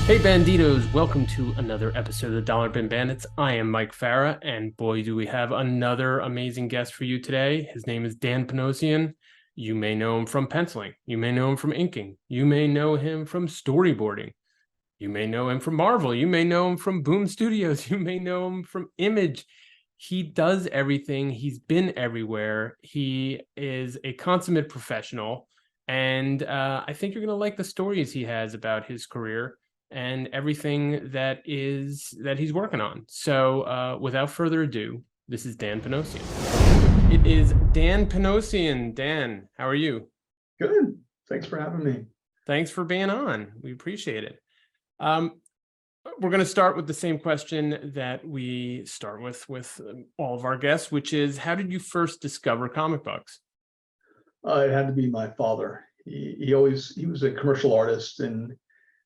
Hey Banditos, welcome to another episode of the Dollar Bin Bandits. I am Mike Farah, and boy, do we have another amazing guest for you today. His name is Dan Panosian. You may know him from penciling. You may know him from inking. You may know him from storyboarding. You may know him from Marvel. You may know him from Boom Studios. You may know him from Image. He does everything. He's been everywhere. He is a consummate professional. And I think you're going to like the stories he has about his career and everything that he's working on. So without further ado, this is Dan Panosian. It is Dan Panosian. Dan, how are you? Good. Thanks for having me. Thanks for being on. We appreciate it. We're going to start with the same question that we start with all of our guests, which is, how did you first discover comic books? It had to be my father. He was a commercial artist and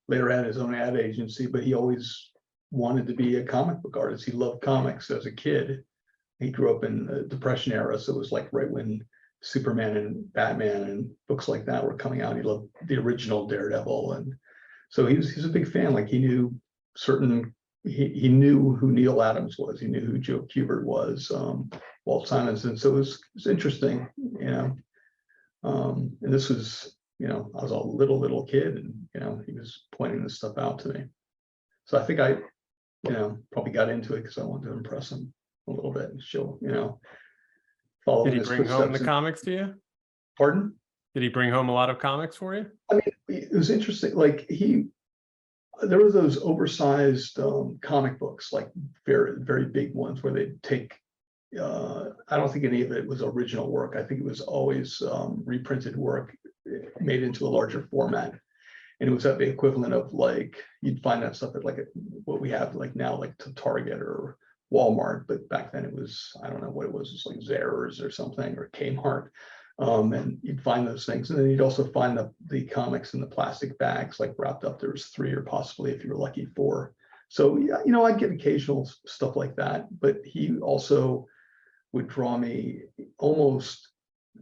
later had his own ad agency, but he always wanted to be a comic book artist. He loved comics as a kid. He grew up in the Depression era, so it was like right when Superman and Batman and books like that were coming out. He loved the original Daredevil, and so he's a big fan. Like he knew he knew who Neal Adams was. He knew who Joe Kubert was, Walt Simonson. So it was interesting, and this was, I was a little kid, and he was pointing this stuff out to me. So I think I, probably got into it because I wanted to impress him a little bit and show, follow. Did he bring home the comics to you? Pardon? Did he bring home a lot of comics for you? I mean, it was interesting. Like there were those oversized comic books, like very, very big ones where they'd take, I don't think any of it was original work. I think it was always reprinted work made into a larger format. And it was at the equivalent of, like, you'd find that stuff at what we have like now, like to Target or Walmart, but back then it was, I don't know what it was, it's like Zehrs or something, or Kmart. And you'd find those things, and then you'd also find the comics in the plastic bags, like wrapped up. There was 3 or possibly, if you were lucky, 4. So yeah, I'd get occasional stuff like that, but he also would draw me almost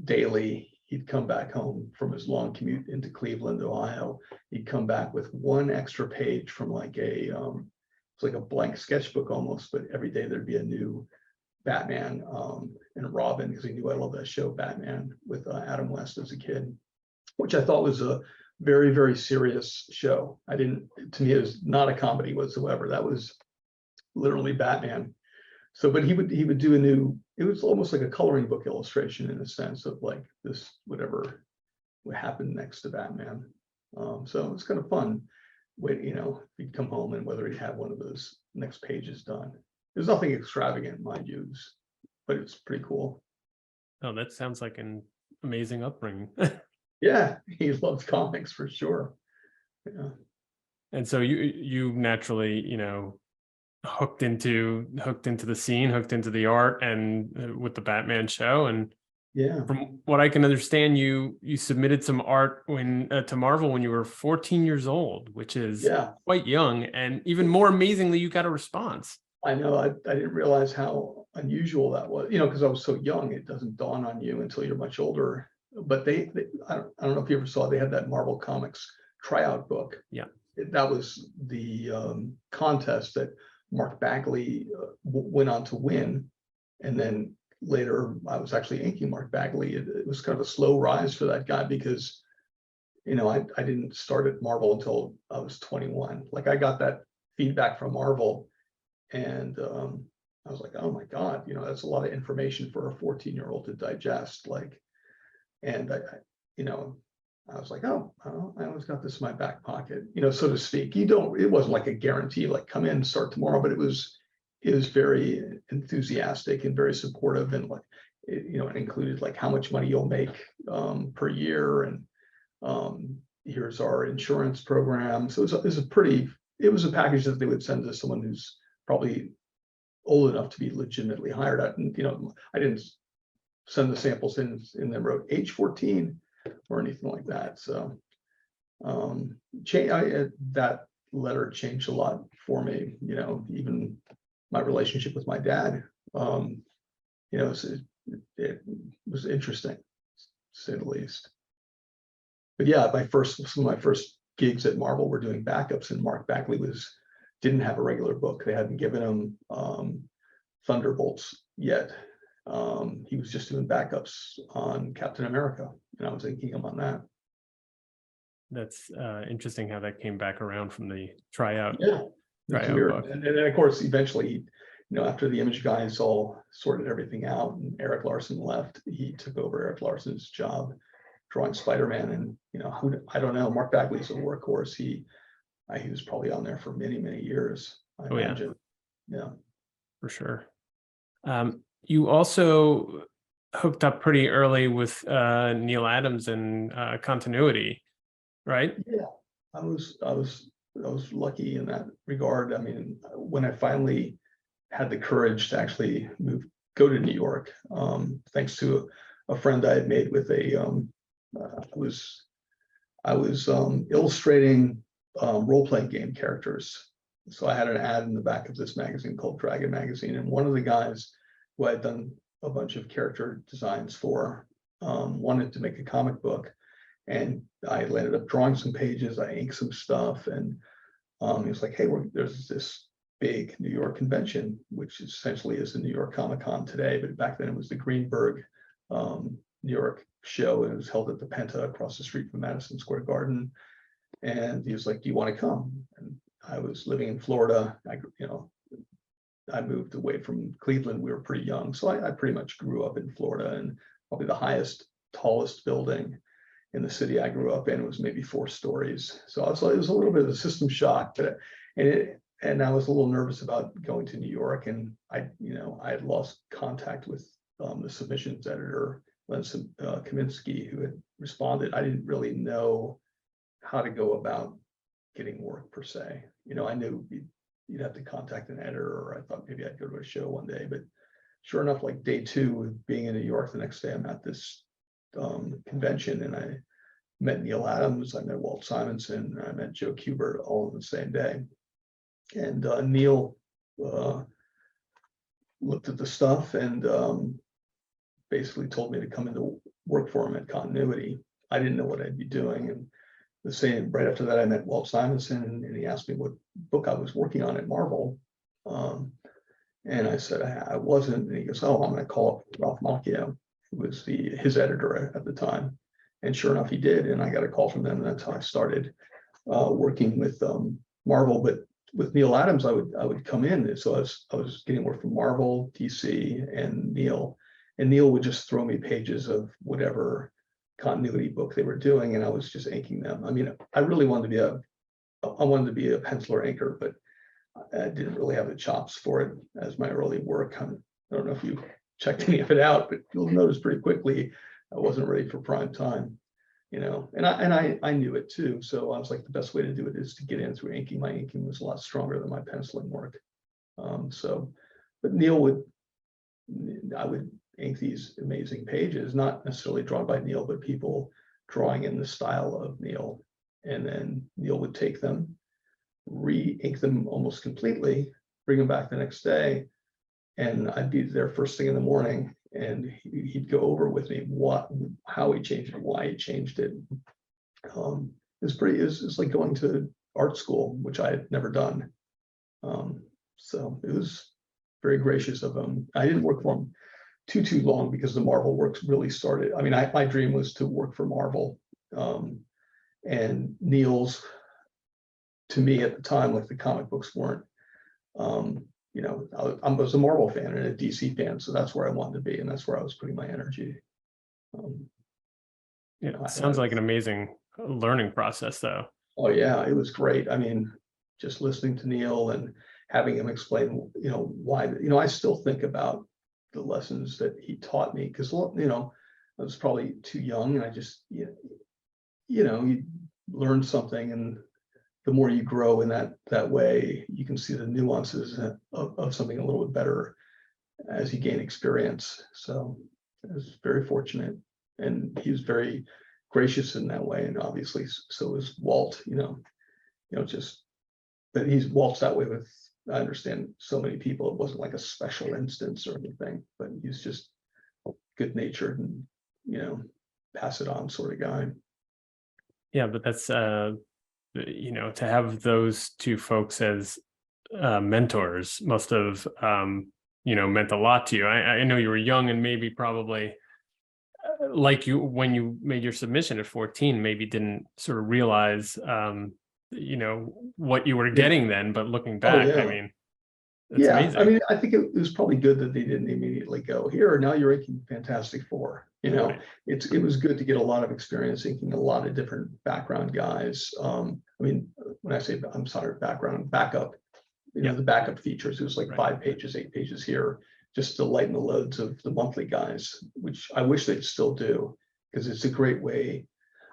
daily. He'd come back home from his long commute into Cleveland, Ohio. He'd come back with one extra page from like it's like a blank sketchbook almost, but every day there'd be a new Batman and Robin, because he knew I loved that show, Batman, with Adam West as a kid, which I thought was a very, very serious show. To me, it was not a comedy whatsoever. That was literally Batman. So, but he would do it was almost like a coloring book illustration in a sense of like this, whatever would happen next to Batman. So it's kind of fun. He'd come home and whether he'd have one of those next pages done. There's nothing extravagant, mind you, but it's pretty cool. Oh, that sounds like an amazing upbringing. Yeah, he loves comics for sure. Yeah. And so you naturally, hooked into the scene, hooked into the art, and with the Batman show. And yeah, from what I can understand, you submitted some art to Marvel when you were 14 years old, which is quite young. And even more amazingly, you got a response. I know. I didn't realize how unusual that was, because I was so young. It doesn't dawn on you until you're much older. But I don't know if you ever saw, they had that Marvel Comics tryout book. Yeah. That was the contest that Mark Bagley went on to win. And then later I was actually inking Mark Bagley. It was kind of a slow rise for that guy because, I didn't start at Marvel until I was 21. Like I got that feedback from Marvel, and I was like, oh my God, that's a lot of information for a 14-year-old to digest. And I was like, oh, I always got this in my back pocket, so to speak. It wasn't like a guarantee, like come in, start tomorrow, but it was very enthusiastic and very supportive. And it included like how much money you'll make per year. And here's our insurance program. So it was a package that they would send to someone who's probably old enough to be legitimately hired at. And, I didn't send the samples in and then wrote age 14 or anything like that. So that letter changed a lot for me, even my relationship with my dad. It was interesting, to say the least. But yeah, some of my first gigs at Marvel were doing backups, and Mark Bagley didn't have a regular book. They hadn't given him Thunderbolts yet. He was just doing backups on Captain America, and I was inking him on that. That's interesting how that came back around from the tryout. Yeah, it's weird. Book. And then of course, eventually, after the Image guys all sorted everything out and Eric Larson left, he took over Eric Larson's job drawing Spider-Man. And I don't know. Mark Bagley's a workhorse. He was probably on there for many, many years, I imagine. Yeah, for sure. You also hooked up pretty early with Neal Adams and continuity, right? Yeah, I was lucky in that regard. I mean, when I finally had the courage to actually go to New York, thanks to a friend I had made with I was illustrating role-playing game characters. So I had an ad in the back of this magazine called Dragon Magazine, and one of the guys who I had done a bunch of character designs for wanted to make a comic book, and I ended up drawing some pages. I inked some stuff, and he was like, "Hey, there's this big New York convention, which essentially is the New York Comic-Con today, but back then it was the Greenberg New York show, and it was held at the Penta across the street from Madison Square Garden." And he was like, "Do you want to come?" And I was living in Florida. I moved away from Cleveland. We were pretty young, so I pretty much grew up in Florida, and probably the tallest building in the city I grew up in was maybe 4 stories. So it was a little bit of a system shock, and I was a little nervous about going to New York, and I had lost contact with the submissions editor, Len Kaminsky, who had responded. I didn't really know how to go about getting work per se. I knew you'd have to contact an editor, or I thought maybe I'd go to a show one day, but sure enough, like day 2 being in New York, the next day I'm at this convention, and I met Neal Adams, I met Walt Simonson, I met Joe Kubert all in the same day. And Neal looked at the stuff and basically told me to come into work for him at Continuity. I didn't know what I'd be doing, and the same right after that I met Walt Simonson, and he asked me what book I was working on at Marvel, and I said I wasn't, and he goes, "Oh, I'm going to call up Ralph Macchio, who was his editor at the time." And sure enough, he did, and I got a call from them, and that's how I started working with Marvel. But with Neal Adams, I would come in, so I was getting work from Marvel, DC, and Neal would just throw me pages of whatever continuity book they were doing, and I was just inking them. I mean, I really wanted to be a penciler inker, but I didn't really have the chops for it as my early work. I don't know if you checked any of it out, but you'll notice pretty quickly I wasn't ready for prime time, and I knew it too. So I was like, the best way to do it is to get in through inking. My inking was a lot stronger than my penciling work. But I would ink these amazing pages, not necessarily drawn by Neal, but people drawing in the style of Neal. And then Neal would take them, re-ink them almost completely, bring them back the next day, and I'd be there first thing in the morning, and he'd go over with me how he changed it, why he changed it. It's like going to art school, which I had never done. So it was very gracious of him. I didn't work for him too long because the Marvel works really started. I mean, my dream was to work for Marvel, and Neal's, to me at the time, like the comic books weren't. I was a Marvel fan and a DC fan, so that's where I wanted to be, and that's where I was putting my energy. It sounds like an amazing learning process, though. Oh yeah, it was great. I mean, just listening to Neal and having him explain, why. I still think about the lessons that he taught me, because I was probably too young, and I just you learn something, and the more you grow in that way, you can see the nuances of something a little bit better as you gain experience. So I was very fortunate, and he was very gracious in that way. And obviously, so is Walt. But Walt's that way with, I understand, so many people. It wasn't like a special instance or anything, but he's just good-natured and pass it on sort of guy. Yeah, but that's to have those two folks as mentors must have meant a lot to you. I know you were young and maybe probably like you when you made your submission at 14, maybe didn't sort of realize what you were getting then, but looking Oh back, I yeah. mean, that's Yeah, I amazing. mean, I think it was probably good that they didn't immediately go here. Now you're inking Fantastic Four. Right. It was good to get a lot of experience inking a lot of different background guys. I mean, when I say I'm sorry, background backup, Yeah. the backup features. It was like Right. 5 pages, 8 pages here, just to lighten the loads of the monthly guys, which I wish they'd still do because it's a great way.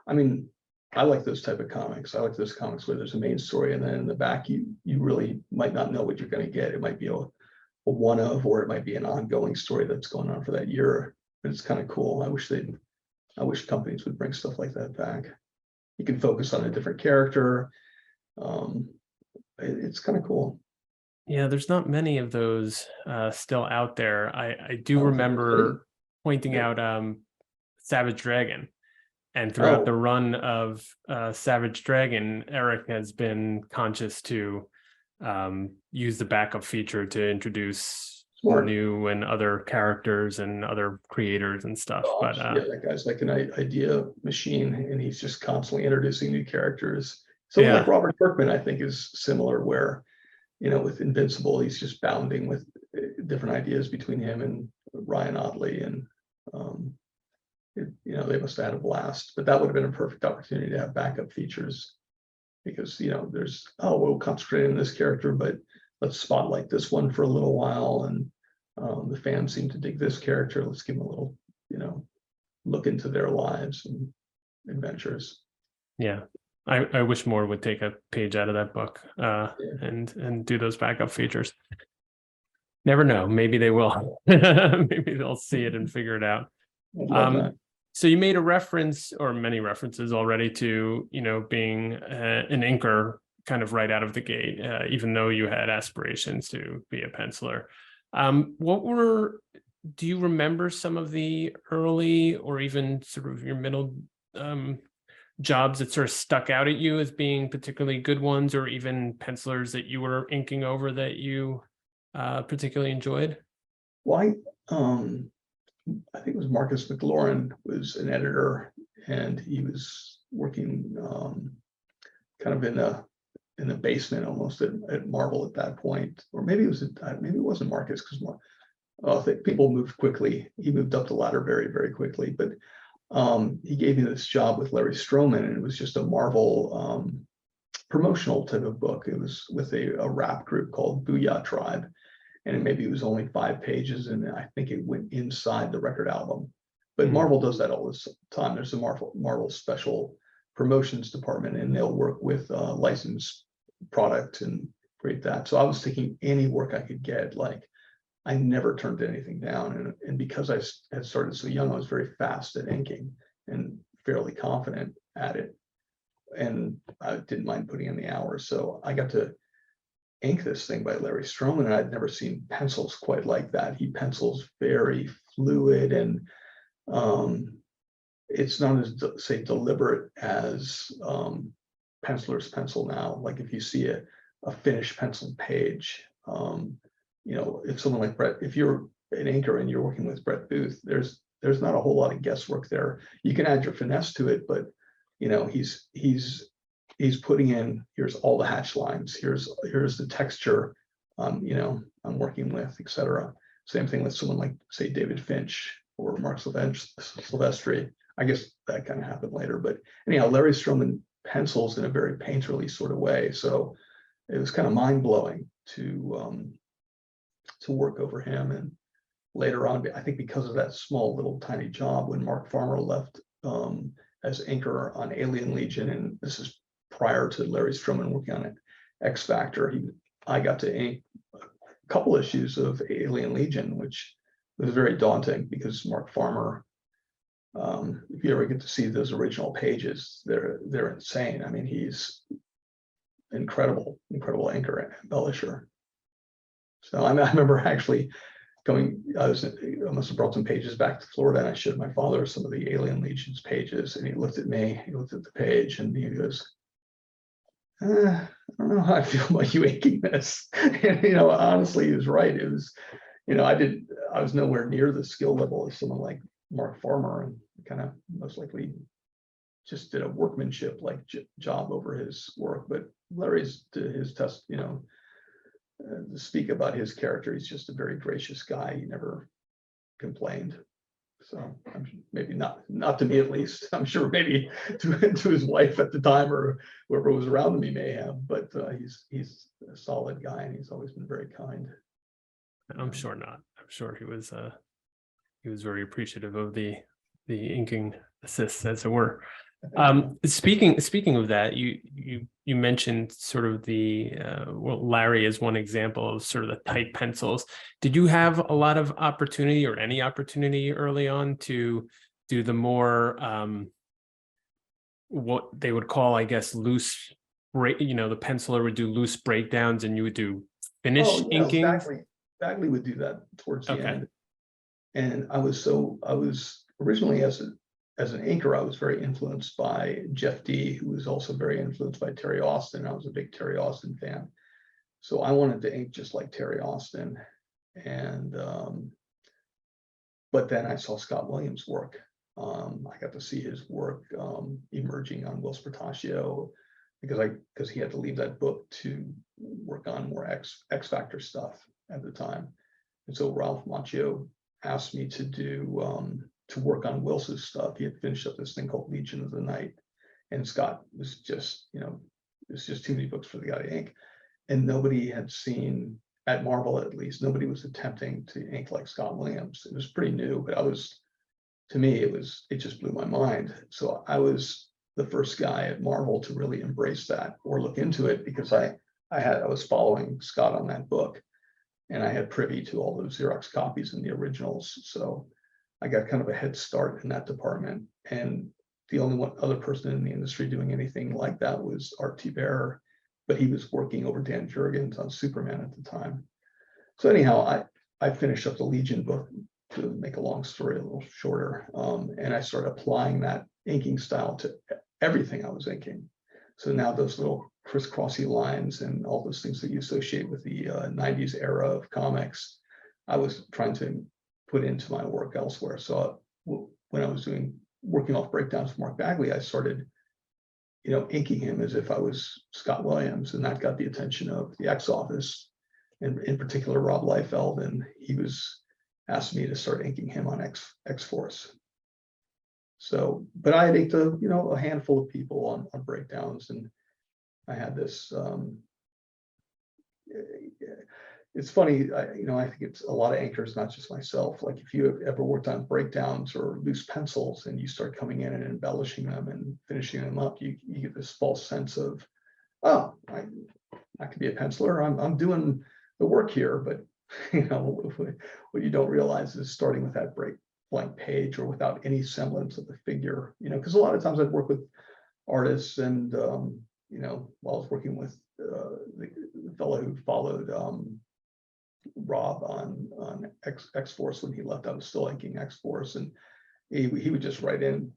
I mean, I like those type of comics. I like those comics where there's a main story and then in the back you really might not know what you're going to get. It might be a one of, or it might be an ongoing story that's going on for that year. But it's kind of cool. I wish companies would bring stuff like that back. You can focus on a different character. It's kind of cool. Yeah, there's not many of those still out there. I do I don't think there's any. remember pointing Yeah. out Savage Dragon. And throughout the Oh, run of Savage Dragon, Eric has been conscious to use the backup feature to introduce smart. new and other characters and other creators and stuff. But Gosh, yeah, that guy's like an idea machine, and he's just constantly introducing new characters. Someone like yeah, Robert Kirkman, I think, is similar, where with Invincible, he's just bounding with different ideas between him and Ryan Ottley, and they must have had a blast. But that would have been a perfect opportunity to have backup features, because we'll concentrate on this character, but let's spotlight this one for a little while, and the fans seem to dig this character. Let's give them a little, look into their lives and adventures. yeah. I wish more would take a page out of that book and do those backup features. Never know. Maybe they will. Maybe they'll see it and figure it out. I love that. So you made a reference, or many references already, to being an inker kind of right out of the gate, even though you had aspirations to be a penciler. Do you remember some of the early or even sort of your middle jobs that sort of stuck out at you as being particularly good ones, or even pencilers that you were inking over that you particularly enjoyed? Why? I think it was Marcus McLaurin was an editor, and he was working kind of in the basement almost at Marvel at that point, or maybe it wasn't Marcus, because I think people moved quickly. He moved up the ladder very, very quickly, but he gave me this job with Larry Stroman, and it was just a Marvel promotional type of book. It was with a rap group called Booyah Tribe, and maybe it was only 5 pages, and I think it went inside the record album. But Marvel does that all the time. There's a Marvel special promotions department, and they'll work with licensed product and create that. So I was taking any work I could get. Like, I never turned anything down, and because I had started so young, I was very fast at inking and fairly confident at it, and I didn't mind putting in the hours. So I got to ink this thing by Larry Stroman, and I'd never seen pencils quite like that. He pencils very fluid, and it's not as, say, deliberate as pencilers pencil now. Like if you see a finished pencil page, if someone like Brett, if you're an inker and you're working with Brett Booth, there's not a whole lot of guesswork there. You can add your finesse to it, but he's putting in, here's all the hatch lines, here's the texture I'm working with, etc. Same thing with someone like, say, David Finch or Mark Silvestri. I guess that kind of happened later, but anyhow, Larry Stroman pencils in a very painterly sort of way. So it was kind of mind-blowing to work over him. And later on, I think because of that small little tiny job, when Mark Farmer left as inker on Alien Legion, and this is prior to Larry Stroman working on it, X Factor, I got to ink a couple issues of Alien Legion, which was very daunting because Mark Farmer, if you ever get to see those original pages, they're insane. I mean, he's incredible inker and embellisher. So I remember actually I must have brought some pages back to Florida, and I showed my father some of the Alien Legion's pages, and he looked at me, he looked at the page, and he goes, I don't know how I feel about you inking this. And, honestly, he was right. It was, I was nowhere near the skill level of someone like Mark Farmer, and kind of most likely just did a workmanship like job over his work. But Larry's, to his test, to speak about his character, he's just a very gracious guy. He never complained. So maybe not to me, at least. I'm sure maybe to his wife at the time, or whoever was around him, he may have. But he's a solid guy, and he's always been very kind. I'm sure not. I'm sure he was very appreciative of the inking assists, as it were. Speaking of that, you mentioned sort of the well, Larry is one example of sort of the tight pencils. Did you have a lot of opportunity, or any opportunity early on, to do the more what they would call, I guess, loose break? The penciler would do loose breakdowns, and you would do finish inking. Bagley would do that towards the Okay. end. And I was originally, as an inker, I was very influenced by Jeff D, who was also very influenced by Terry Austin. I was a big Terry Austin fan. So I wanted to ink just like Terry Austin. And but then I saw Scott Williams' work. I got to see his work emerging on Will Spartaccio, because he had to leave that book to work on more X Factor stuff at the time. And so Ralph Macchio asked me to work on Wils's stuff. He had finished up this thing called Legion of the Night, and Scott was just, it's just too many books for the guy to ink. And nobody had seen, at Marvel at least, nobody was attempting to ink like Scott Williams. It was pretty new, but to me, it just blew my mind. So I was the first guy at Marvel to really embrace that or look into it, because I was following Scott on that book, and I had privy to all those Xerox copies and the originals. So I got kind of a head start in that department. And the only other person in the industry doing anything like that was Art T. Bearer, but he was working over Dan Jurgens on Superman at the time. So anyhow, I finished up the Legion book, to make a long story a little shorter, and I started applying that inking style to everything I was inking. So now those little crisscrossy lines and all those things that you associate with the 90s era of comics, I was trying to put into my work elsewhere. So when I was working off breakdowns for Mark Bagley, I started, inking him as if I was Scott Williams, and that got the attention of the X Office, and in particular Rob Liefeld, and he asked me to start inking him on X-Force. So, but I had inked a handful of people on breakdowns, and I had this. It's funny, I think it's a lot of inkers, not just myself. Like, if you have ever worked on breakdowns or loose pencils, and you start coming in and embellishing them and finishing them up, you get this false sense of, oh, I could be a penciler. I'm doing the work here. But what you don't realize is, starting with that blank page, or without any semblance of the figure, because a lot of times I'd work with artists, and while I was working with the fellow who followed Rob on X-Force, when he left, I was still inking X-Force, and he would just write in,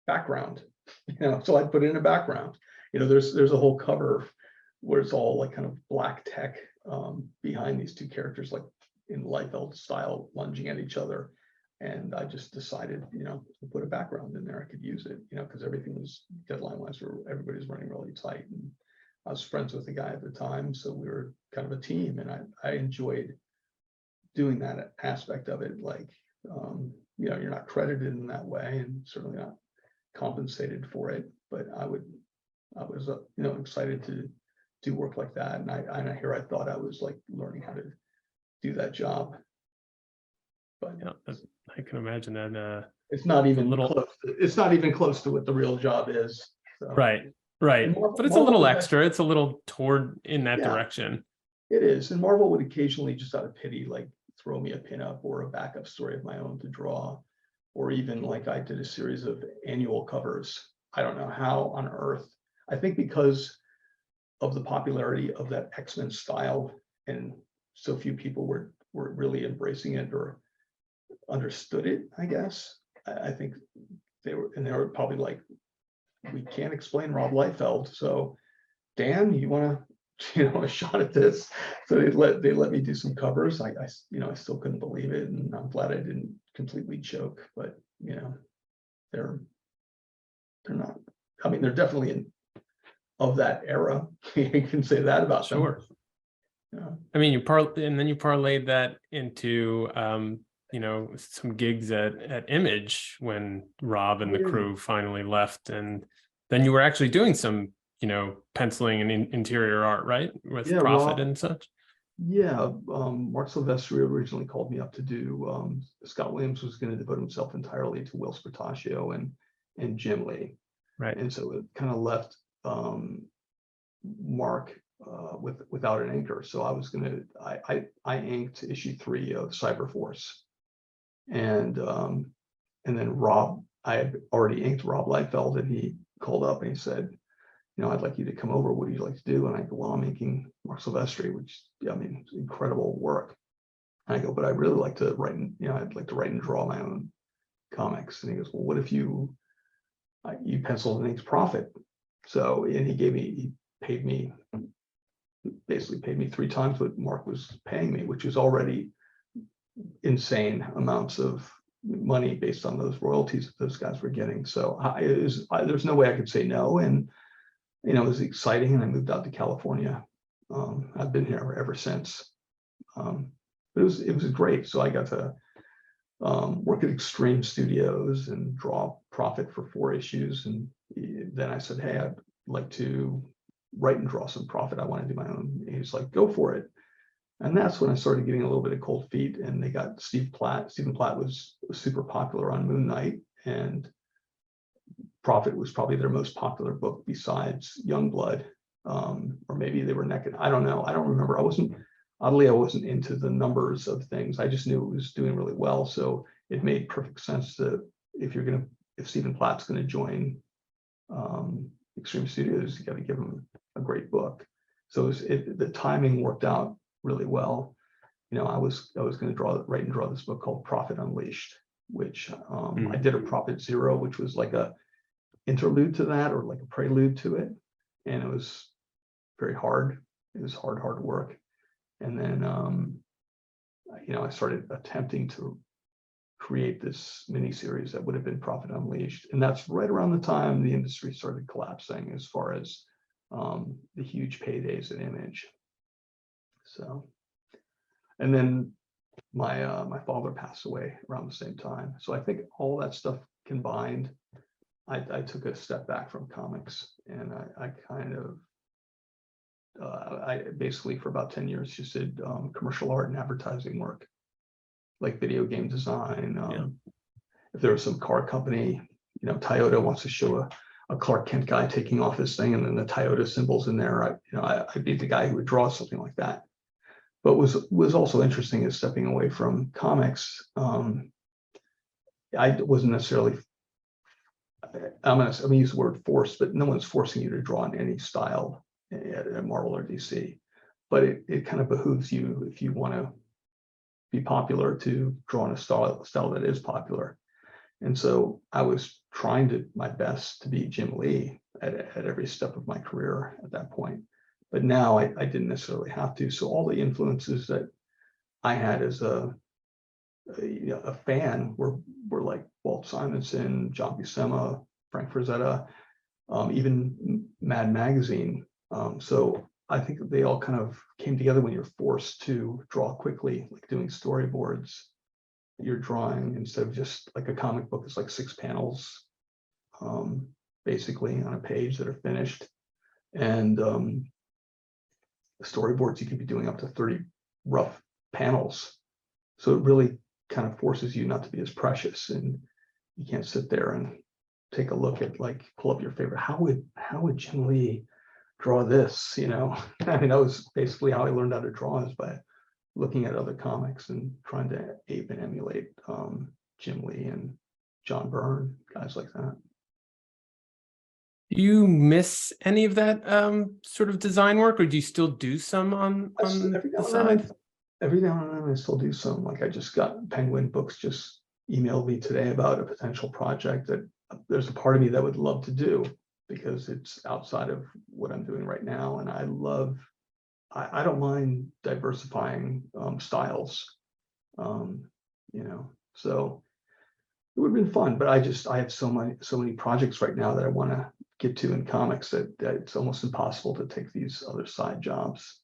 background, so I'd put in a background. There's a whole cover where it's all like kind of black tech behind these two characters, like in Liefeld style, lunging at each other. And I just decided, to put a background in there. I could use it, because everything was deadline-wise, where everybody was running really tight. And I was friends with the guy at the time, so we were kind of a team, and I enjoyed doing that aspect of it. Like, you're not credited in that way, and certainly not compensated for it. But I was excited to do work like that, and I thought I was like learning how to do that job. But yeah, I can imagine that. It's not even close. It's not even close to what the real job is. So. Right. But it's a little extra. It's a little toward in that direction. It is, and Marvel would occasionally, just out of pity, like throw me a pinup or a backup story of my own to draw, or even like I did a series of annual covers. I don't know how on earth. I think because of the popularity of that X-Men style, and so few people were really embracing it or understood it, I guess. I think they were probably like we can't explain Rob Liefeld. So Dan, you want to, a shot at this? So they let me do some covers. I still couldn't believe it, and I'm glad I didn't completely choke. But they're not. I mean, they're definitely of that era. You can say that about them. Sure. Yeah. I mean, you parlayed that into some gigs at Image when Rob and the crew finally left, and then you were actually doing some penciling and interior art, right, with Prophet and such. Yeah, Mark Silvestri originally called me up to do. Scott Williams was going to devote himself entirely to Will Spartaccio and Jim Lee, right? And so it kind of left Mark without an anchor. So I was I inked issue 3 of Cyberforce, and then Rob, I had already inked Rob Liefeld, and he called up and he said, I'd like you to come over. What do you like to do? And I go, well, I'm inking Mark Silvestri, which it's incredible work. And I go, but I really like to write, I'd like to write and draw my own comics. And he goes, well, what if you penciled and inked Prophet? So, and he basically paid me 3 times what Mark was paying me, which was already insane amounts of money based on those royalties that those guys were getting. So there's no way I could say no. And, it was exciting, and I moved out to California. I've been here ever since. But it was great. So I got to work at Extreme Studios and draw Prophet for 4 issues. And then I said, hey, I'd like to write and draw some Prophet. I want to do my own. And he's like, go for it. And that's when I started getting a little bit of cold feet. And they got Steve Platt. Stephen Platt was super popular on Moon Knight, and Prophet was probably their most popular book besides Youngblood, or maybe they were neck and I don't know. I don't remember. I wasn't into the numbers of things. I just knew it was doing really well. So it made perfect sense to, if Stephen Platt's going to join Extreme Studios, you got to give him a great book. So the timing worked out really well. I was going to write and draw this book called Prophet Unleashed, which I did a Prophet Zero, which was like a interlude to that, or like a prelude to it, and it was very hard. It was hard work. And then I started attempting to create this miniseries that would have been Prophet Unleashed, and that's right around the time the industry started collapsing as far as the huge paydays at Image. So, and then my father passed away around the same time, so I think all that stuff combined, I took a step back from comics, and I kind of I basically for about 10 years just did commercial art and advertising work, like video game design. If there was some car company, Toyota wants to show a Clark Kent guy taking off his thing, and then the Toyota symbols in there, I'd be the guy who would draw something like that. But was also interesting is stepping away from comics. I wasn't necessarily, I'm gonna use the word forced, but no one's forcing you to draw in any style at Marvel or DC. But it kind of behooves you, if you want to be popular, to draw in a style that is popular. And so I was trying my best to be Jim Lee at every step of my career at that point. But now I didn't necessarily have to. So all the influences that I had as a fan were like Walt Simonson, John Buscema, Frank Frazetta, even Mad Magazine. So I think they all kind of came together when you're forced to draw quickly, like doing storyboards. You're drawing instead of just like a comic book, it's like 6 panels, basically on a page that are finished. And storyboards, you could be doing up to 30 rough panels. So it really kind of forces you not to be as precious, and you can't sit there and take a look at, like, pull up your favorite. How would Jim Lee draw this? I mean, that was basically how I learned how to draw, is by looking at other comics and trying to ape and emulate Jim Lee and John Byrne, guys like that. Do you miss any of that sort of design work, or do you still do some on the side? Every now and then I still do some. Like, I just got Penguin Books just emailed me today about a potential project that there's a part of me that would love to do. because it's outside of what I'm doing right now. And I don't mind diversifying styles, so it would have been fun, but I have so many projects right now that I want to get to in comics that it's almost impossible to take these other side jobs.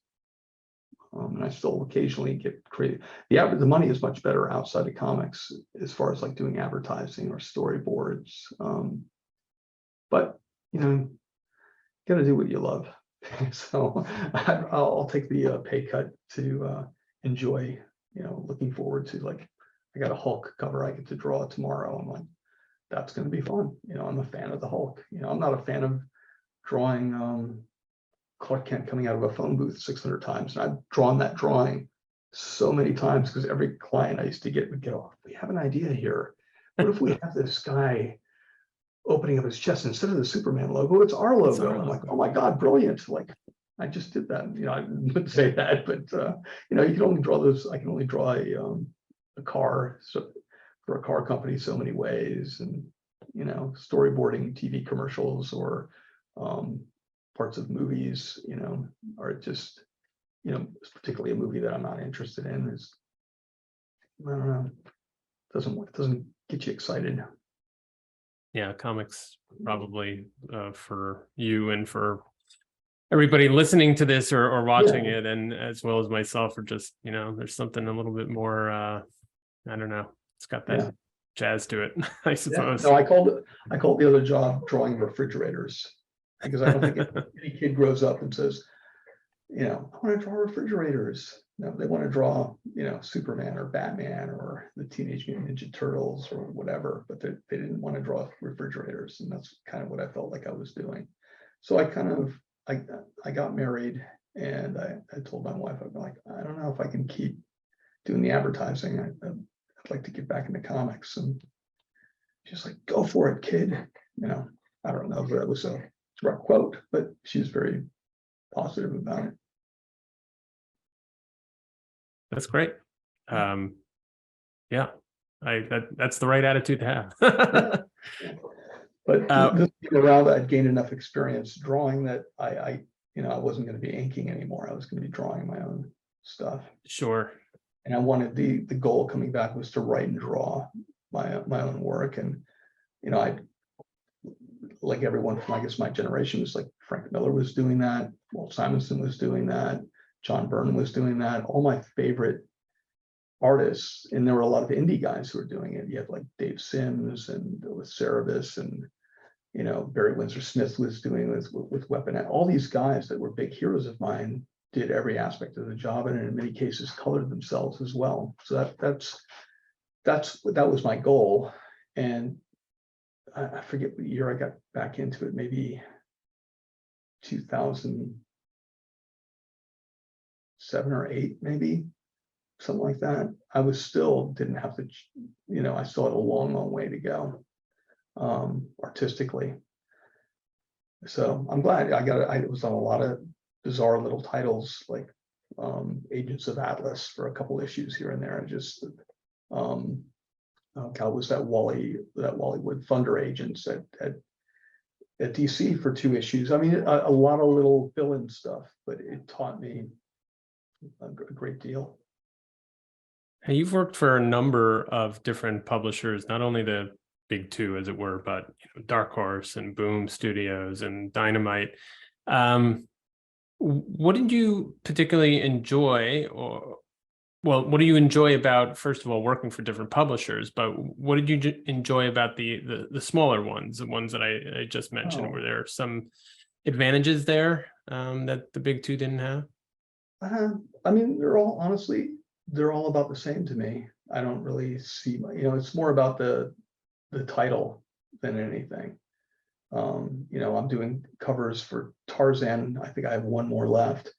And I still occasionally get creative. The money is much better outside of comics as far as like doing advertising or storyboards. But got to do what you love. So I'll take the pay cut to enjoy, looking forward to, like, I got a Hulk cover I get to draw tomorrow. I'm like, that's going to be fun. I'm a fan of the Hulk. I'm not a fan of drawing Clark Kent coming out of a phone booth 600 times. And I've drawn that drawing so many times because every client I used to get would get, oh, we have an idea here. What if we have this guy opening up his chest, instead of the Superman logo, it's our logo. I'm like, oh my God, brilliant. Like, I just did that. I wouldn't say that, but you can only draw those. I can only draw a car for a car company so many ways, and storyboarding TV commercials or parts of movies, are just, particularly a movie that I'm not interested in is, I don't know, doesn't get you excited. Yeah, comics probably for you and for everybody listening to this or watching it, and as well as myself, are just, there's something a little bit more, I don't know, it's got that jazz to it, I suppose. No, I called the other job drawing refrigerators, because I don't think any kid grows up and says, I want to draw refrigerators. No, they want to draw, Superman or Batman or the Teenage Mutant Ninja Turtles or whatever, but they didn't want to draw refrigerators. And that's kind of what I felt like I was doing. So I got married, and I told my wife, I'm like, I don't know if I can keep doing the advertising. I'd like to get back into comics. And she's like, go for it, kid. I don't know if that was a direct quote, but she was very positive about it. That's great. Yeah, that's the right attitude to have. But this around, I'd gained enough experience drawing that I wasn't going to be inking anymore. I was going to be drawing my own stuff. Sure. And I wanted the goal coming back was to write and draw my own work. And I, like everyone from, I guess, my generation, was like Frank Miller was doing that, Walt Simonson was doing that, John Byrne was doing that. All my favorite artists, and there were a lot of indie guys who were doing it. You had like Dave Sims and with Cerebus, and Barry Windsor Smith was doing this with Weapon. All these guys that were big heroes of mine did every aspect of the job, and in many cases colored themselves as well. So that was my goal. And I forget what year I got back into it, maybe 2007 or 8, maybe something like that. I didn't have to, I still had a long way to go artistically. So I'm glad I was on a lot of bizarre little titles, like Agents of Atlas for a couple issues here and there. And just was that Wally Wood Thunder Agents at DC for 2 issues. I mean, a lot of little fill-in stuff, but it taught me a great deal. And you've worked for a number of different publishers, not only the big 2, as it were, but Dark Horse and Boom Studios and Dynamite. What did you particularly enjoy, what do you enjoy about, first of all, working for different publishers, but what did you enjoy about the smaller ones, the ones that I just mentioned? Were there some advantages there that the big 2 didn't have? I mean, they're all about the same to me. I don't really see, it's more about the title than anything. I'm doing covers for Tarzan. I think I have 1 more left.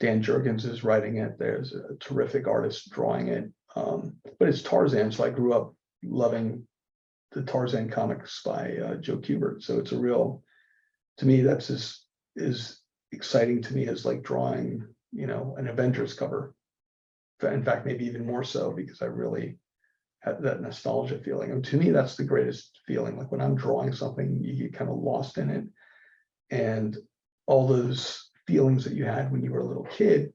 Dan Jurgens is writing it. There's a terrific artist drawing it. But it's Tarzan, so I grew up loving the Tarzan comics by Joe Kubert. So it's to me, that's as exciting to me as like drawing, an Avengers cover. In fact, maybe even more so, because I really had that nostalgia feeling. And to me, that's the greatest feeling. Like when I'm drawing something, you get kind of lost in it. and all those feelings that you had when you were a little kid,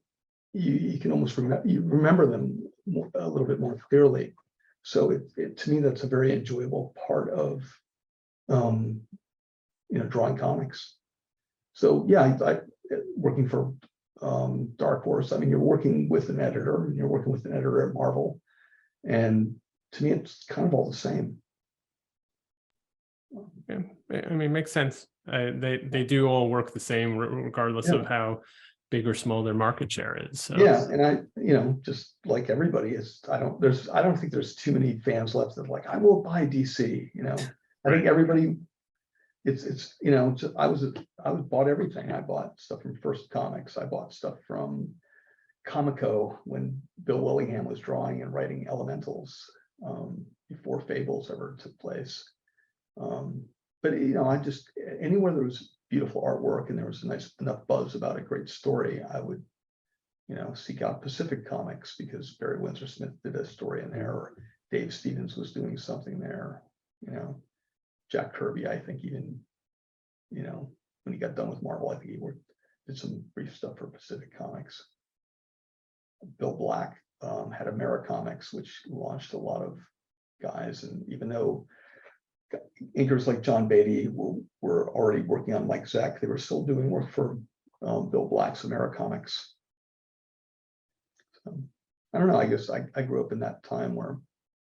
you can almost remember them a little bit more clearly. So to me, that's a very enjoyable part of drawing comics. So yeah, I working for Dark Horse. I mean, you're working with an editor, and you're working with an editor at Marvel, and to me, it's kind of all the same. Yeah, I mean, makes sense. They do all work the same, regardless of how big or small their market share is. So. Yeah, and I, just like everybody is, I don't think there's too many fans left that like, I will buy DC. I think everybody, it's I was bought everything. I bought stuff from First Comics. I bought stuff from Comico when Bill Willingham was drawing and writing Elementals before Fables ever took place. But I just, anywhere there was beautiful artwork and there was enough buzz about a great story, I would seek out Pacific Comics, because Barry Windsor Smith did a story in there, or Dave Stevens was doing something there. Jack Kirby, I think, even when he got done with Marvel, I think he did some brief stuff for Pacific Comics. Bill Black had Americomics, which launched a lot of guys, and even though inkers like John Beatty were already working on Mike Zeck, they were still doing work for Bill Black's Americomics. So, I don't know, I guess I grew up in that time where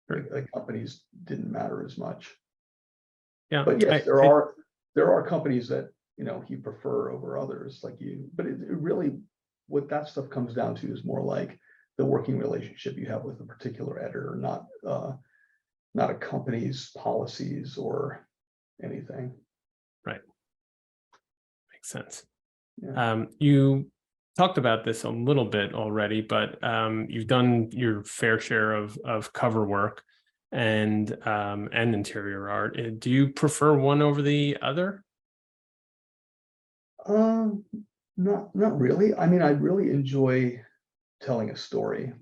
the companies didn't matter as much. Yeah, but yes, there are companies that you prefer over others, like you. But it really, what that stuff comes down to is more like the working relationship you have with a particular editor, not a company's policies or anything. Right. Makes sense. Yeah. You talked about this a little bit already, but you've done your fair share of cover work and interior art. Do you prefer one over the other? Not really. I mean, I really enjoy telling a story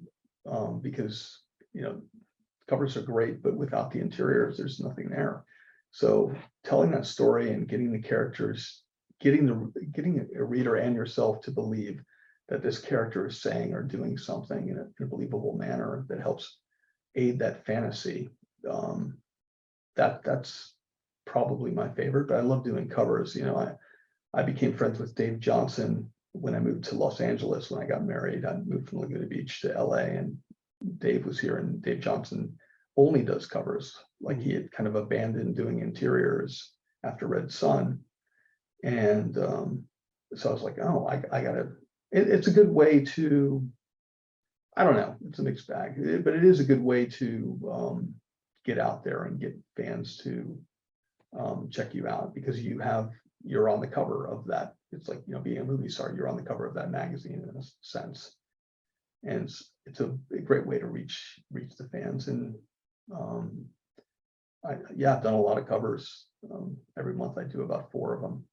because covers are great, but without the interiors, there's nothing there. So telling that story and getting the characters, getting a reader and yourself to believe that this character is saying or doing something in a believable manner that helps aid that fantasy. That's probably my favorite, but I love doing covers. I became friends with Dave Johnson when I moved to Los Angeles. When I got married, I moved from Laguna Beach to LA, and Dave was here, and Dave Johnson only does covers. Like, he had kind of abandoned doing interiors after Red Sun. And so I was like, oh, I gotta, it's a good way to, I don't know, it's a mixed bag, but it is a good way to get out there and get fans to check you out, because you're on the cover of that. It's like, being a movie star, you're on the cover of that magazine in a sense. And it's a great way to reach the fans. And I've done a lot of covers. Every month I do about 4 of them.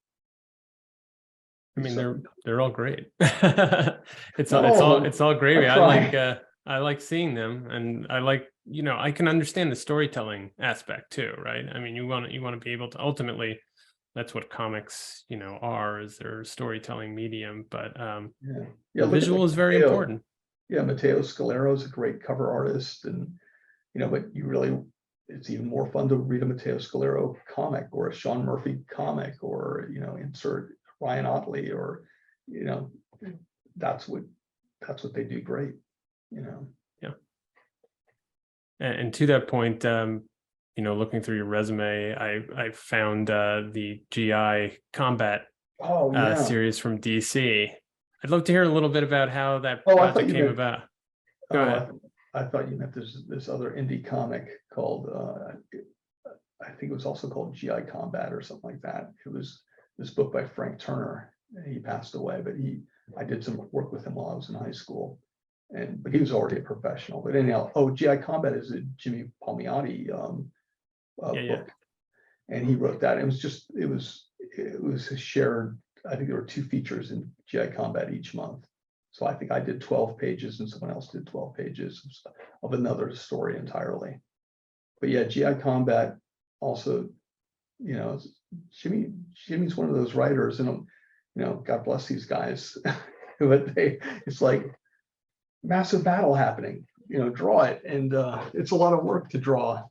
I mean, they're all great. It's all gravy. I like seeing them, and I like, I can understand the storytelling aspect too, right? I mean, you want to be able to, ultimately, that's what comics, is their storytelling medium. But the visual is very important. Yeah, Matteo Scalero is a great cover artist, and but it's even more fun to read a Matteo Scalero comic or a Sean Murphy comic, or insert Ryan Otley, or that's what they do great. Yeah. And to that point, looking through your resume, I found the GI Combat series from DC. I'd love to hear a little bit about how that project came about. Go ahead. I thought you meant this other indie comic called, I think it was also called GI Combat or something like that. It was this book by Frank Turner. He passed away, but I did some work with him while I was in high school, but he was already a professional. But anyhow, GI Combat is a Jimmy Palmiotti book, and he wrote that. It was a shared. I think there were 2 features in GI Combat each month. So I think I did 12 pages and someone else did 12 pages of another story entirely. But yeah, GI Combat also, Jimmy's one of those writers, and God bless these guys, but it's like massive battle happening. Draw it, and it's a lot of work to draw.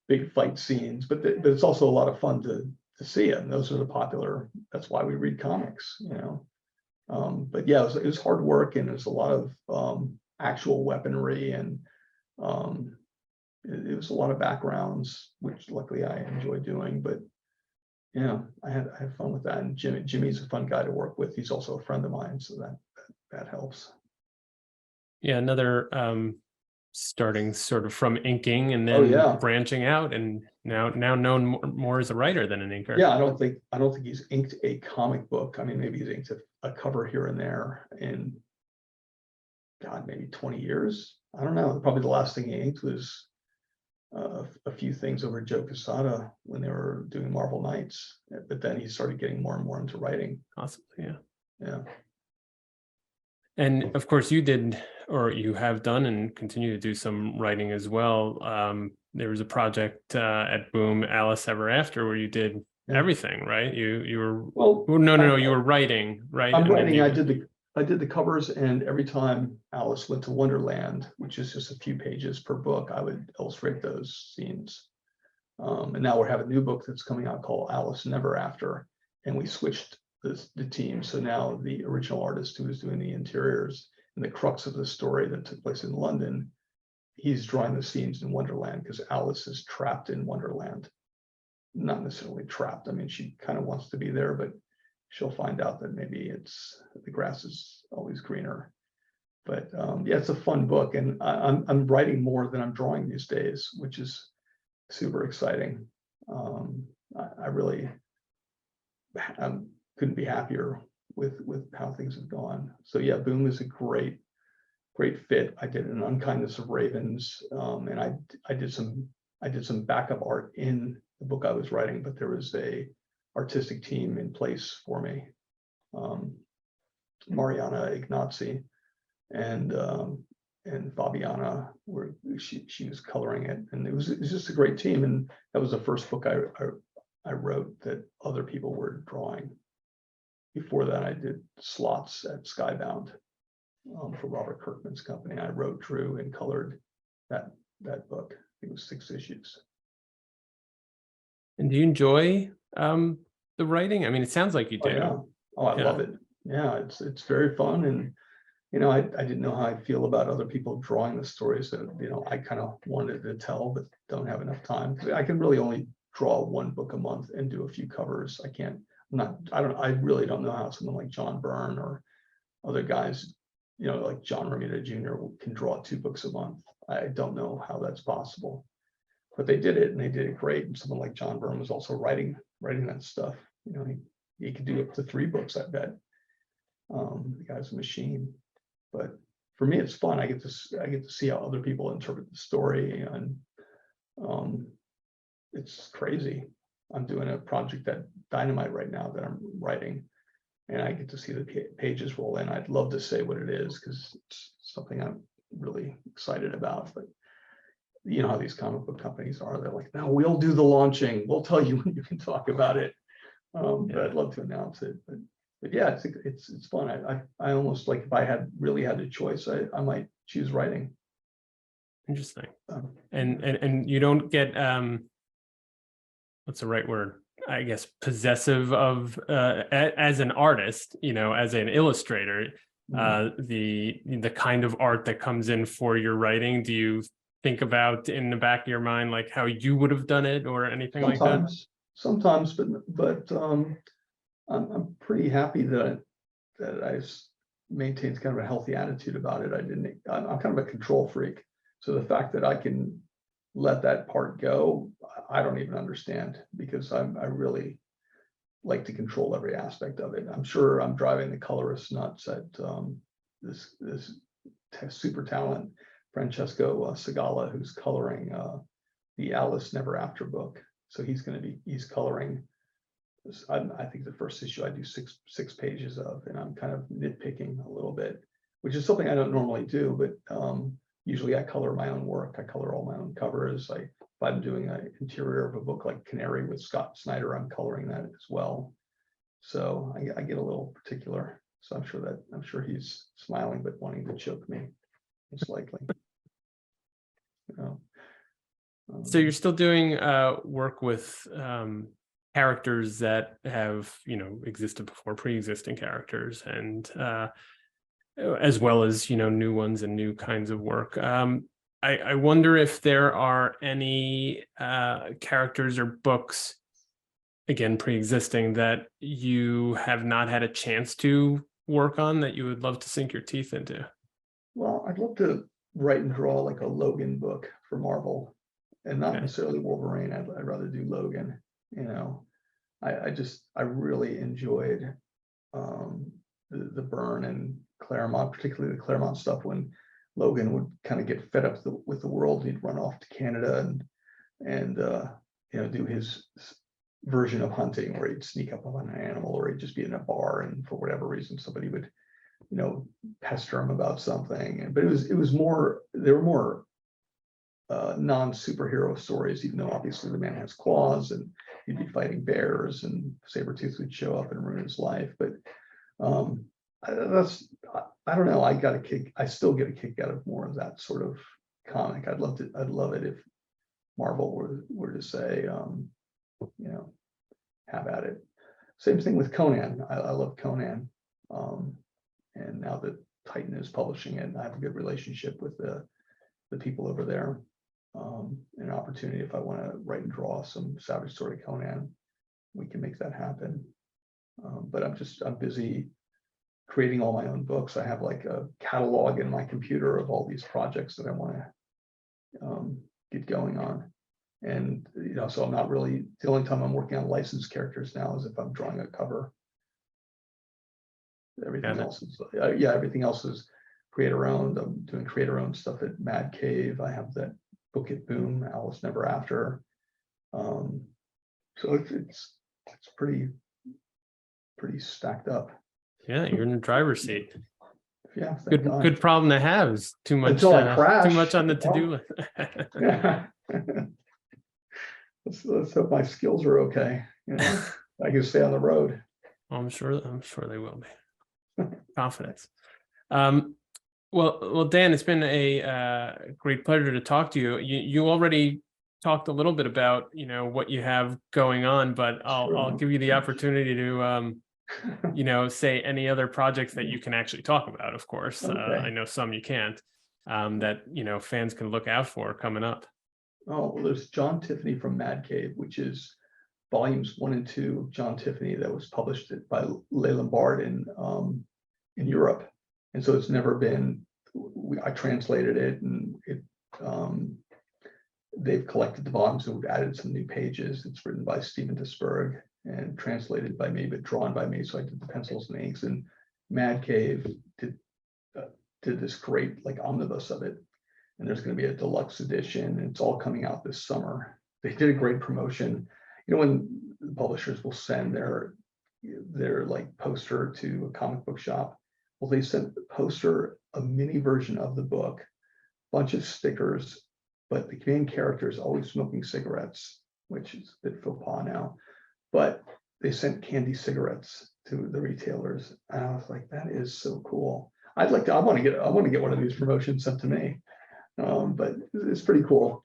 Big fight scenes, but it's also a lot of fun to see it. And those are the popular. That's why we read comics. But yeah, it was hard work, and there's a lot of actual weaponry, and it was a lot of backgrounds, which luckily I enjoy doing. But yeah, I had fun with that. And Jimmy's a fun guy to work with. He's also a friend of mine, so that helps. Yeah, another starting sort of from inking and then branching out, and now known more as a writer than an inker. Yeah, I don't think he's inked a comic book. I mean, maybe he's inked a cover here and there in maybe 20 years. I don't know. Probably the last thing he inked was a few things over Joe Quesada when they were doing Marvel Knights, but then he started getting more and more into writing. Possibly, yeah. And of course, you did, or you have done, and continue to do some writing as well. There was a project at Boom, Alice Ever After, where you did everything, right? You were no, you were writing, right? I'm writing. I did the covers, and every time Alice went to Wonderland, which is just a few pages per book, I would illustrate those scenes. And now we have a new book that's coming out called Alice Never After, and we switched the team. So now the original artist who was doing the interiors and the crux of the story that took place in London, he's drawing the scenes in Wonderland, because Alice is trapped in Wonderland. Not necessarily trapped. I mean, she kind of wants to be there, but she'll find out that maybe the grass is always greener. But yeah, it's a fun book, and I'm writing more than I'm drawing these days, which is super exciting. I really couldn't be happier with how things have gone. So yeah, Boom is a great fit. I did an Unkindness of Ravens, and I did some backup art in the book I was writing, but there was a artistic team in place for me. Mariana Ignazzi and Fabiana she was coloring it, and it was just a great team. And that was the first book I wrote that other people were drawing. Before that, I did slots at Skybound for Robert Kirkman's company. I wrote, drew, and colored that book. It was 6 issues. And do you enjoy the writing? I mean, it sounds like you do. I love it. Yeah, it's very fun. And I didn't know how I feel about other people drawing the stories that I kind of wanted to tell, but don't have enough time. I can really only draw 1 book a month and do a few covers. I really don't know how someone like John Byrne or other guys, like John Romita Jr. can draw 2 books a month. I don't know how that's possible, but they did it, and they did it great. And someone like John Byrne was also writing that stuff. He could do up to 3 books, I bet. The guy's a machine. But for me, it's fun. I get to see how other people interpret the story, and it's crazy. I'm doing a project at Dynamite right now that I'm writing, and I get to see the pages roll in. I'd love to say what it is, because it's something I'm really excited about. But you know how these comic book companies are. They're like, no, we'll do the launching. We'll tell you when you can talk about it. But I'd love to announce it. But yeah, it's fun. I almost, like, if I had a choice, I might choose writing. Interesting. And you don't get what's the right word? I guess possessive of as an artist, as an illustrator, the kind of art that comes in for your writing. Do you think about in the back of your mind like how you would have done it or anything like that? Sometimes, but I'm pretty happy that I maintained kind of a healthy attitude about it. I'm kind of a control freak, so the fact that I can let that part go, I don't even understand, because I really like to control every aspect of it. I'm sure I'm driving the colorists nuts at this super talent Francesco Segala, who's coloring the Alice Never After book. So he's coloring. I think the first issue I do six pages of, and I'm kind of nitpicking a little bit, which is something I don't normally do. But usually I color my own work. I color all my own covers. If I'm doing an interior of a book like Canary with Scott Snyder, I'm coloring that as well. So I get a little particular. So I'm sure he's smiling but wanting to choke me, most likely. So you're still doing work with characters that have, existed before, pre-existing characters, and as well as, new ones and new kinds of work. I wonder if there are any characters or books, again, pre-existing, that you have not had a chance to work on that you would love to sink your teeth into. Well, I'd love to write and draw like a Logan book for Marvel, and not necessarily Wolverine. I'd rather do Logan. I really enjoyed the Byrne and Claremont, particularly the Claremont stuff, when Logan would kind of get fed up with the world. He'd run off to Canada and do his version of hunting, where he'd sneak up on an animal, or he'd just be in a bar, and for whatever reason somebody would pester him about something. But there were more non-superhero stories, even though obviously the man has claws and he'd be fighting bears and Sabretooth would show up and ruin his life. But I don't know, I still get a kick out of more of that sort of comic. I'd love it if Marvel were to say, have at it. Same thing with Conan. I love Conan. And now that Titan is publishing it, I have a good relationship with the people over there. An opportunity, if I want to write and draw some Savage Story Conan, we can make that happen. But I'm busy creating all my own books. I have like a catalog in my computer of all these projects that I want to get going on. And so I'm not really, the only time I'm working on licensed characters now is if I'm drawing a cover. Everything else is creator owned. I'm doing creator owned stuff at Mad Cave. I have that book at Boom, Alice Never After. So it's pretty stacked up. Yeah, you're in the driver's seat. Yeah, good problem to have, is too much until I crash. Too much on the to-do list. Yeah. Let's hope my skills are okay. I can stay on the road. I'm sure they will be. Confidence. Well, Dan, it's been a great pleasure to talk to you. You already talked a little bit about what you have going on, but I'll give you the opportunity to say any other projects that you can actually talk about. Of course, okay. I know some you can't. That fans can look out for coming up. Oh, well, there's John Tiffany from Mad Cave, which is volumes 1 and 2 of John Tiffany that was published by Le Lombard in Europe. And so it's never been, I translated it, and they've collected the volumes and we've added some new pages. It's written by Steven Desberg and translated by me, but drawn by me. So I did the pencils and inks, and Mad Cave did this great like omnibus of it. And there's going to be a deluxe edition, and it's all coming out this summer. They did a great promotion. When the publishers will send their like poster to a comic book shop, well, they sent the poster, a mini version of the book, bunch of stickers, but the main character is always smoking cigarettes, which is a bit faux pas now. But they sent candy cigarettes to the retailers, and I was like, that is so cool. I want to get one of these promotions sent to me. But it's pretty cool.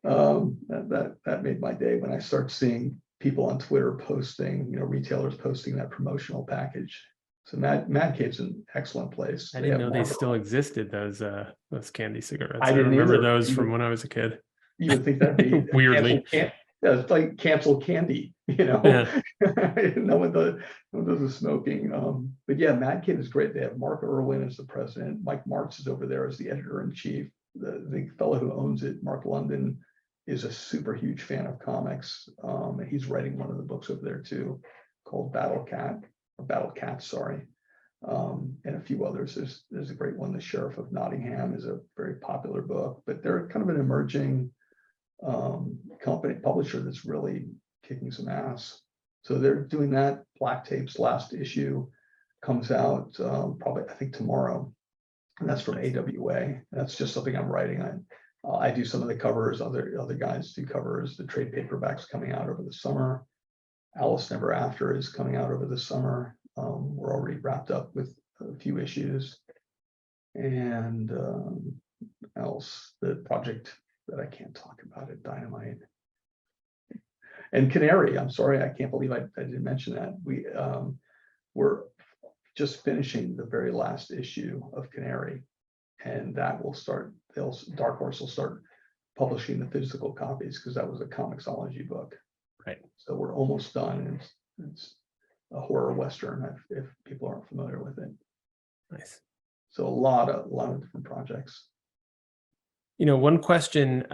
That made my day when I start seeing people on Twitter posting, retailers posting that promotional package. So Mad Cave's an excellent place. I didn't know they still existed, those candy cigarettes. I didn't remember either. from when I was a kid. You would think that'd be weirdly. It's like canceled candy, Yeah. No one does smoking. But yeah, Mad Cave is great. They have Mark Irwin as the president. Mike Martz is over there as the editor-in-chief. The fellow who owns it, Mark London, is a super huge fan of comics. He's writing one of the books over there too, called Battle Cats, sorry. And a few others. There's a great one, The Sheriff of Nottingham, is a very popular book, but they're kind of an emerging publisher that's really kicking some ass. So they're doing that. Black Tape's last issue comes out probably, I think, tomorrow. and that's from AWA. That's just something I'm writing. I do some of the covers. Other guys do covers. The trade paperback's coming out over the summer. Alice Never After is coming out over the summer. We're already wrapped up with a few issues, and else the project that I can't talk about at Dynamite. And Canary, I'm sorry, I can't believe I didn't mention that. We're just finishing the very last issue of Canary, and that will start. Dark Horse will start publishing the physical copies, because that was a comicsology book. Right. So we're almost done. It's a horror western, if people aren't familiar with it. Nice. So a lot of different projects. One question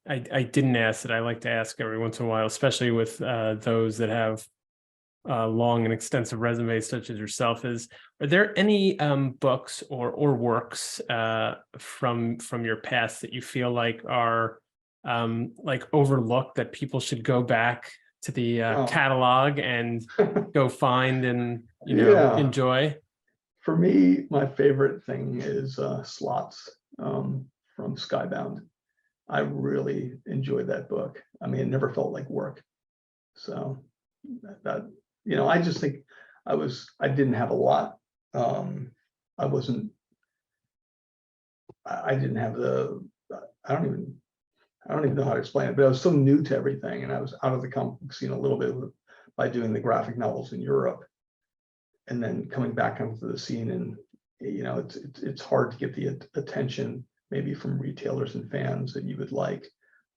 I didn't ask that I like to ask every once in a while, especially with those that have long and extensive resumes such as yourself, is: are there any books or works from your past that you feel like are like overlooked, that people should go back to the catalog and go find and enjoy? For me, my favorite thing is Slots from Skybound. I really enjoyed that book. I mean, it never felt like work. So that I just think I didn't have a lot. I didn't have I don't even know how to explain it, but I was so new to everything, and I was out of the comic book scene a little bit by doing the graphic novels in Europe, and then coming back onto the scene. And it's hard to get the attention maybe from retailers and fans that you would like,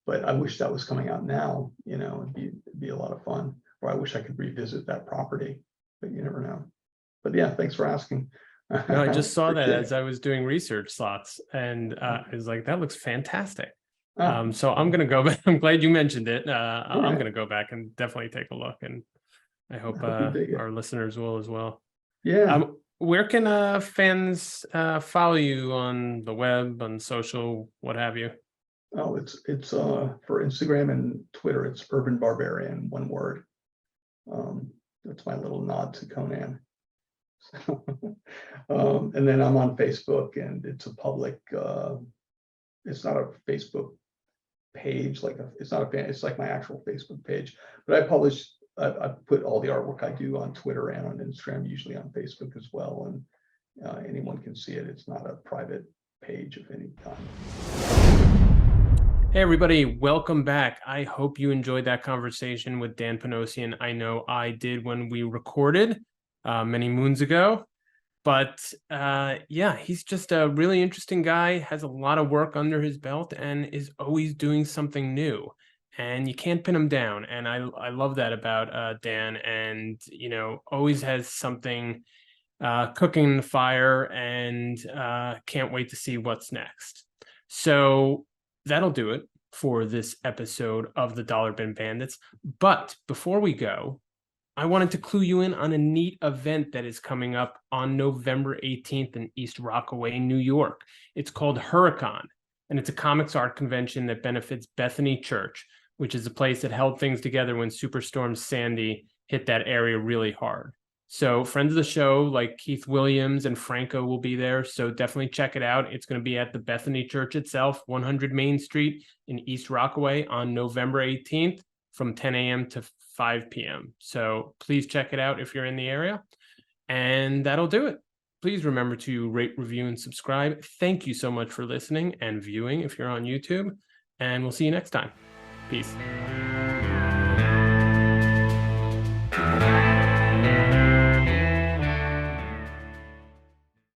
but I wish that was coming out now. It'd be a lot of fun. Or I wish I could revisit that property, but you never know. But yeah, thanks for asking. No, I just saw that as I was doing research, Slots, and I was like, that looks fantastic. So I'm gonna go back. I'm glad you mentioned it. I'm gonna go back and definitely take a look, and I hope our listeners will as well. Yeah. Where can fans follow you on the web, on social, what have you? Oh, it's for Instagram and Twitter, it's Urban Barbarian, one word. That's my little nod to Conan. And then I'm on Facebook, and it's a public. It's not a Facebook page, it's like my actual Facebook page. But I put all the artwork I do on Twitter and on Instagram, usually on Facebook as well, and anyone can see it. It's not a private page of any kind. Hey everybody, welcome back. I hope you enjoyed that conversation with Dan Panosian. I know I did when we recorded many moons ago. But yeah, he's just a really interesting guy, has a lot of work under his belt, and is always doing something new. And you can't pin him down. And I love that about Dan. And, always has something cooking in the fire, and can't wait to see what's next. So that'll do it for this episode of the Dollar Bin Bandits. But before we go, I wanted to clue you in on a neat event that is coming up on November 18th in East Rockaway, New York. It's called Hurricane, and it's a comics art convention that benefits Bethany Church, which is a place that held things together when Superstorm Sandy hit that area really hard. So friends of the show like Keith Williams and Franco will be there, so definitely check it out. It's going to be at the Bethany Church itself, 100 Main Street in East Rockaway on November 18th from 10 a.m. to 5 p.m. So please check it out if you're in the area. And that'll do it. Please remember to rate, review, and subscribe. Thank you so much for listening and viewing if you're on YouTube. And we'll see you next time. Peace.